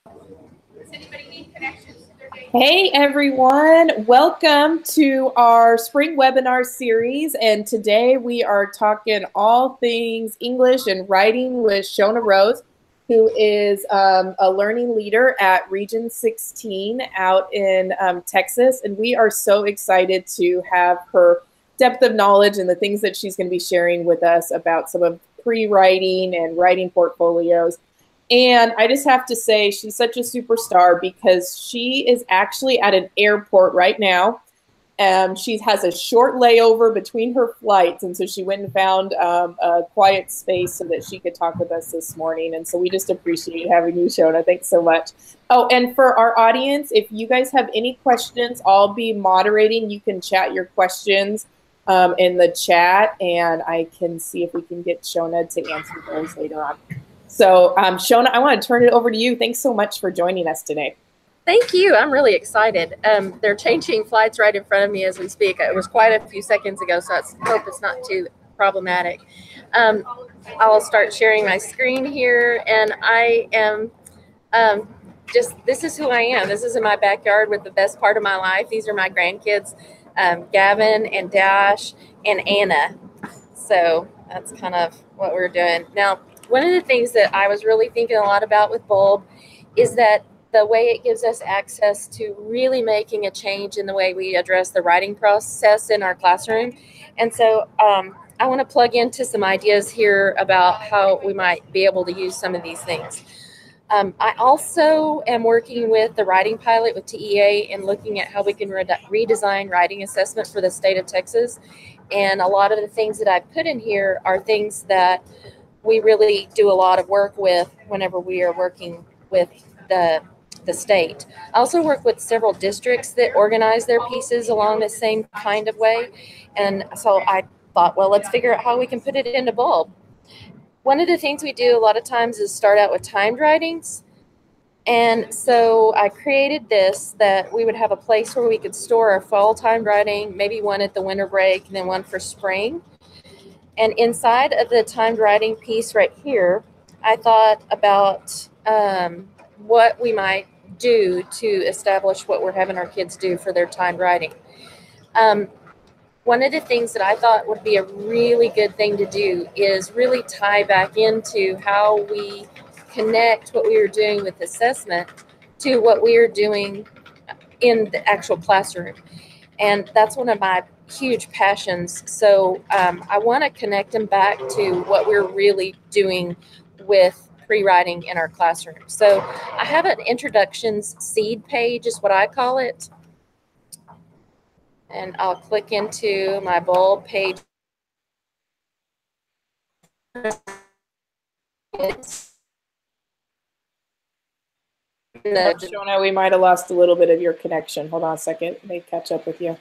Does anybody need connections to their day? Hey everyone, welcome to our spring webinar series, and today we are talking all things English and writing with Shona Rose, who is a learning leader at Region 16 out in Texas, and we are so excited to have her depth of knowledge and the things that she's going to be sharing with us about some of pre-writing and writing portfolios. And I just have to say, she's such a superstar because she is actually at an airport right now. She has a short layover between her flights, and so she went and found a quiet space so that she could talk with us this morning. And so we just appreciate having you, Shona. Thanks so much. Oh, and for our audience, if you guys have any questions, I'll be moderating. You can chat your questions in the chat, and I can see if we can get Shona to answer those later on. So, Shona, I want to turn it over to you. Thanks so much for joining us today. Thank you. I'm really excited. They're changing flights right in front of me as we speak. It was quite a few seconds ago, so I hope it's not too problematic. I'll start sharing my screen here, and I am this is who I am. This is in my backyard with the best part of my life. These are my grandkids, Gavin and Dash and Anna. So that's kind of what we're doing. Now, one of the things that I was really thinking a lot about with Bulb is that the way it gives us access to really making a change in the way we address the writing process in our classroom. And so I want to plug into some ideas here about how we might be able to use some of these things. I also am working with the writing pilot with TEA and looking at how we can redesign writing assessment for the state of Texas. And a lot of the things that I've put in here are things that we really do a lot of work with whenever we are working with the state. I also work with several districts that organize their pieces along the same kind of way. And so I thought, well, let's figure out how we can put it into Bulb. One of the things we do a lot of times is start out with timed writings. And so I created this, that we would have a place where we could store our fall timed writing, maybe one at the winter break and then one for spring. And inside of the timed writing piece right here, I thought about what we might do to establish what we're having our kids do for their timed writing. One of the things that I thought would be a really good thing to do is really tie back into how we connect what we were doing with assessment to what we are doing in the actual classroom. And that's one of my huge passions. So I want to connect them back to what we're really doing with pre-writing in our classroom. So I have an introductions seed page is what I call it. And I'll click into my Bulb page. Shona, we might have lost a little bit of your connection. Hold on a second. They catch up with you.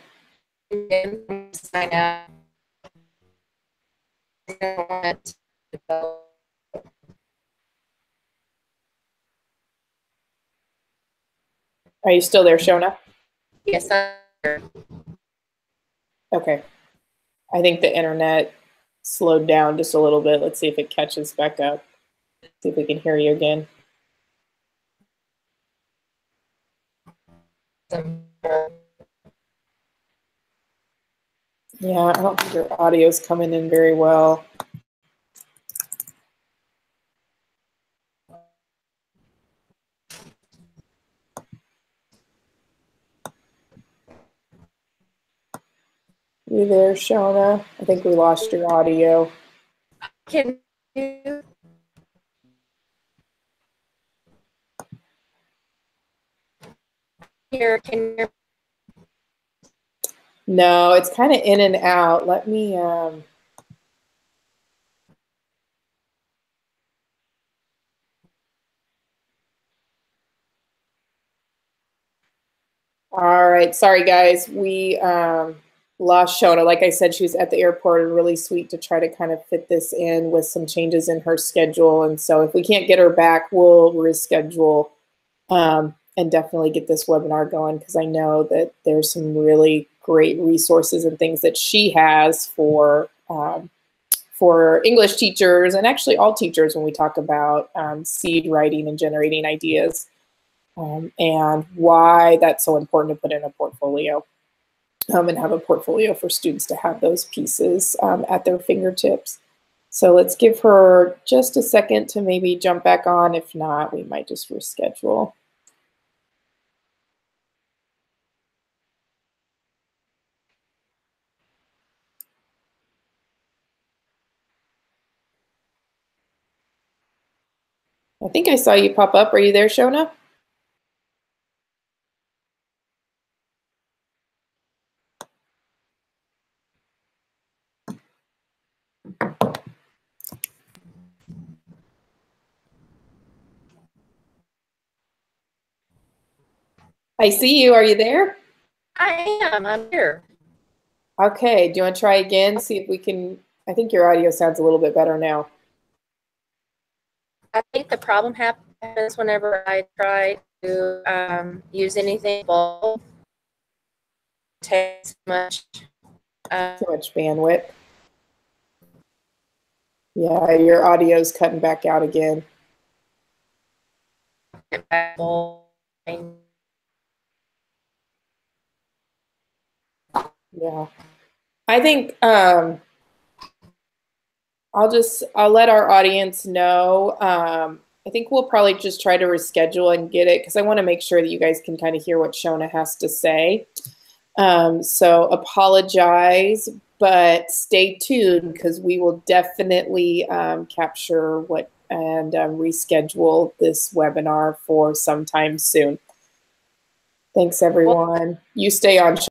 Sign out. Are you still there, Shona? Yes, I'm here. Okay. I think the internet slowed down just a little bit. Let's see if it catches back up. See if we can hear you again. Yeah, I don't think your audio is coming in very well. You there, Shona? I think we lost your audio. Can you? Can you? No, it's kind of in and out. Let me. All right, sorry guys. We lost Shona. Like I said, she was at the airport and really sweet to try to kind of fit this in with some changes in her schedule. And so if we can't get her back, we'll reschedule and definitely get this webinar going, because I know that there's some really great resources and things that she has for English teachers and actually all teachers when we talk about seed writing and generating ideas. and why that's so important to put in a portfolio and have a portfolio for students to have those pieces at their fingertips. So let's give her just a second to maybe jump back on. If not, we might just reschedule. I think I saw you pop up. Are you there, Shona? I see you. Are you there? I am. I'm here. Okay. Do you want to try again? See if we can. I think your audio sounds a little bit better now. I think the problem happens whenever I try to use anything bold. It takes much. Too much bandwidth. Yeah, your audio's cutting back out again. Yeah. I think I'll let our audience know. I think we'll probably just try to reschedule and get it because I want to make sure that you guys can kind of hear what Shona has to say. So apologize, but stay tuned because we will definitely capture what and reschedule this webinar for sometime soon. Thanks, everyone. You stay on.